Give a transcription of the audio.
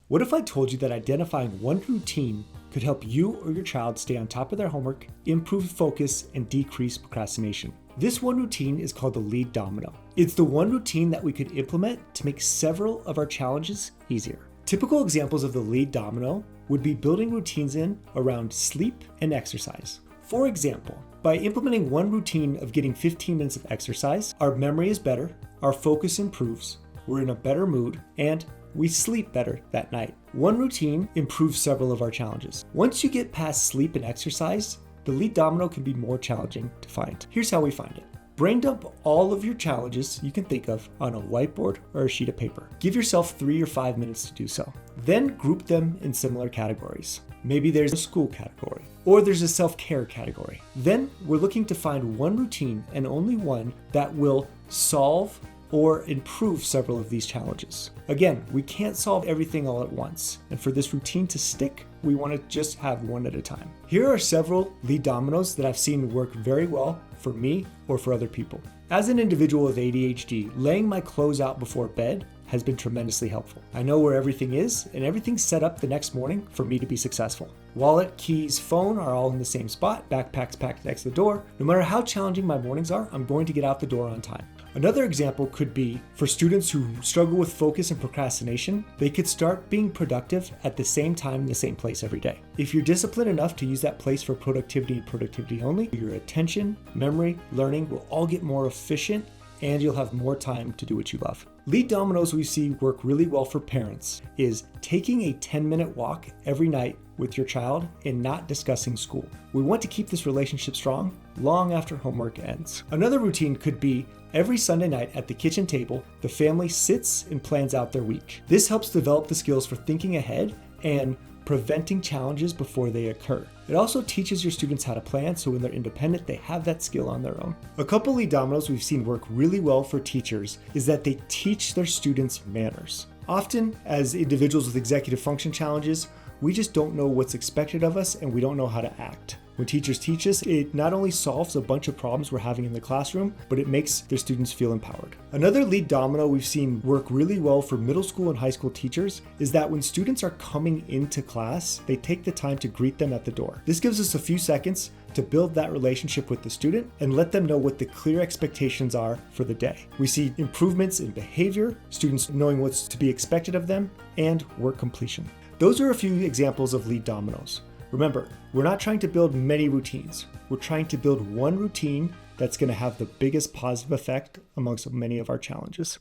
What if I told you that identifying one routine could help you or your child stay on top of their homework, improve focus, and decrease procrastination? This one routine is called the lead domino. It's the one routine that we could implement to make several of our challenges easier. Typical examples of the lead domino would be building routines in around sleep and exercise. For example, by implementing one routine of getting 15 minutes of exercise, our memory is better, our focus improves, we're in a better mood, and we sleep better that night. One routine improves several of our challenges. Once you get past sleep and exercise, the lead domino can be more challenging to find. Here's how we find it. Brain dump all of your challenges you can think of on a whiteboard or a sheet of paper. Give yourself 3 or 5 minutes to do so. Then group them in similar categories. Maybe there's a school category, or there's a self-care category. Then we're looking to find one routine, and only one, that will solve or improve several of these challenges. Again, we can't solve everything all at once, and for this routine to stick, we want to just have one at a time. Here are several lead dominoes that I've seen work very well for me or for other people. As an individual with ADHD, laying my clothes out before bed has been tremendously helpful. I know where everything is, and everything's set up the next morning for me to be successful. Wallet, keys, phone are all in the same spot, backpack's packed next to the door. No matter how challenging my mornings are, I'm going to get out the door on time. Another example could be for students who struggle with focus and procrastination, they could start being productive at the same time in the same place every day. If you're disciplined enough to use that place for productivity and productivity only, your attention, memory, learning will all get more efficient, and you'll have more time to do what you love. Lead dominoes we see work really well for parents is taking a 10-minute walk every night with your child and not discussing school. We want to keep this relationship strong long after homework ends. Another routine could be every Sunday night at the kitchen table, the family sits and plans out their week. This helps develop the skills for thinking ahead and preventing challenges before they occur. It also teaches your students how to plan, so when they're independent, they have that skill on their own. A couple lead dominoes we've seen work really well for teachers is that they teach their students manners. Often, as individuals with executive function challenges, we just don't know what's expected of us and we don't know how to act. When teachers teach us, it not only solves a bunch of problems we're having in the classroom, but it makes their students feel empowered. Another lead domino we've seen work really well for middle school and high school teachers is that when students are coming into class, they take the time to greet them at the door. This gives us a few seconds to build that relationship with the student and let them know what the clear expectations are for the day. We see improvements in behavior, students knowing what's to be expected of them, and work completion. Those are a few examples of lead dominoes. Remember, we're not trying to build many routines. We're trying to build one routine that's going to have the biggest positive effect amongst many of our challenges.